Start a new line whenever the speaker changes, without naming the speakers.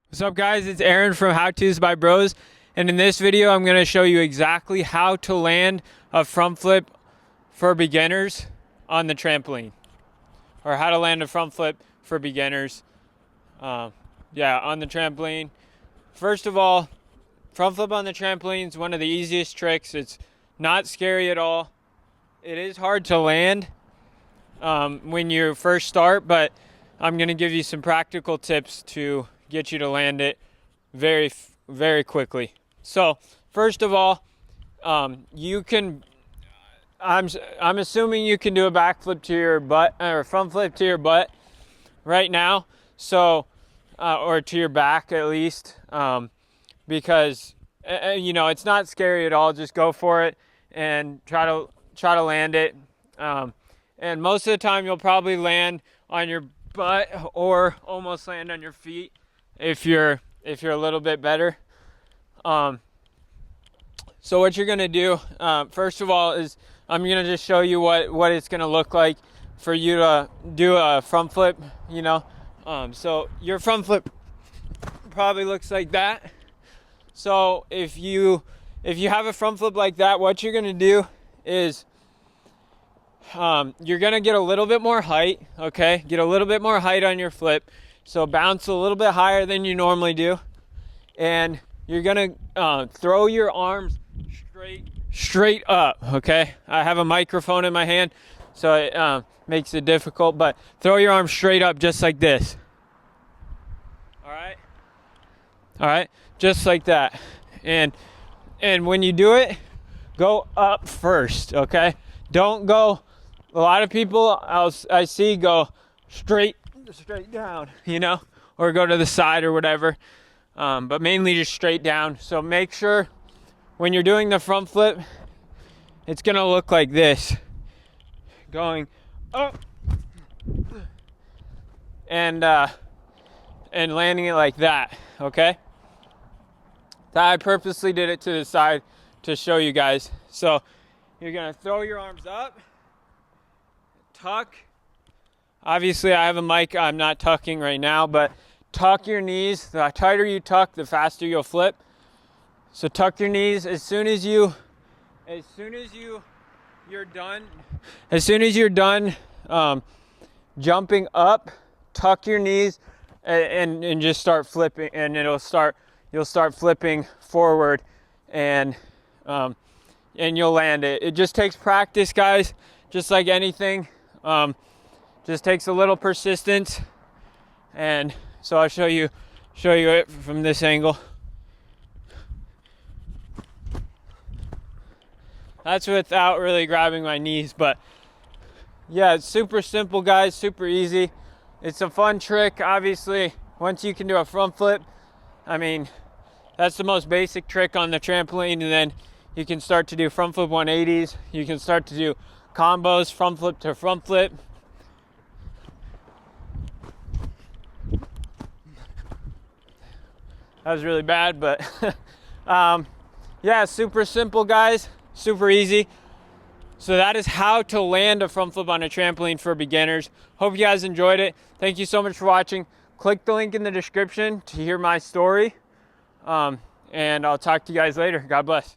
What's up, guys? It's Aaron from howtosbybros, and in this video I'm going to show you exactly how to land a front flip for beginners on the trampoline, or how to land a front flip for beginners on the trampoline. First of all, front flip on the trampoline is one of the easiest tricks. It's not scary at all. It is hard to land when you first start, but I'm going to give you some practical tips to get you to land it very, very quickly. So first of all, you can, I'm assuming you can do a backflip to your butt, or front flip to your butt right now. So, or to your back at least, because you know, it's not scary at all. Just go for it and try to land it. And most of the time you'll probably land on your butt or almost land on your feet if you're a little bit better. So what you're gonna do, first of all, is I'm gonna just show you what it's gonna look like for you to do a front flip, you know. So your front flip probably looks like that. So if you have a front flip like that, what you're gonna do is you're gonna get a little bit more height, okay? Get a little bit more height on your flip. So bounce a little bit higher than you normally do. And you're gonna throw your arms straight up, okay? I have a microphone in my hand, so it makes it difficult, but throw your arms straight up just like this. All right, just like that. And when you do it, go up first, okay? Don't go, a lot of people I see go straight down, you know, or go to the side or whatever, but mainly just straight down. So make sure when you're doing the front flip, it's gonna look like this, going up and landing it like that, okay? I purposely did it to the side to show you guys. So you're gonna throw your arms up, tuck. Obviously I have a mic, I'm not tucking right now, but tuck your knees. The tighter you tuck, the faster you'll flip. So tuck your knees. As soon as you're done jumping up, tuck your knees and just start flipping, and you'll start flipping forward, and you'll land it. It just takes practice, guys, just like anything. Just takes a little persistence. And so I'll show you it from this angle. That's without really grabbing my knees, but yeah, it's super simple, guys, super easy. It's a fun trick. Obviously, once you can do a front flip, I mean, that's the most basic trick on the trampoline, and then you can start to do front flip 180s. You can start to do combos, front flip to front flip. That was really bad, but yeah, super simple, guys, super easy. So that is how to land a front flip on a trampoline for beginners. Hope you guys enjoyed it. Thank you so much for watching. Click the link in the description to hear my story, and I'll talk to you guys later. God bless.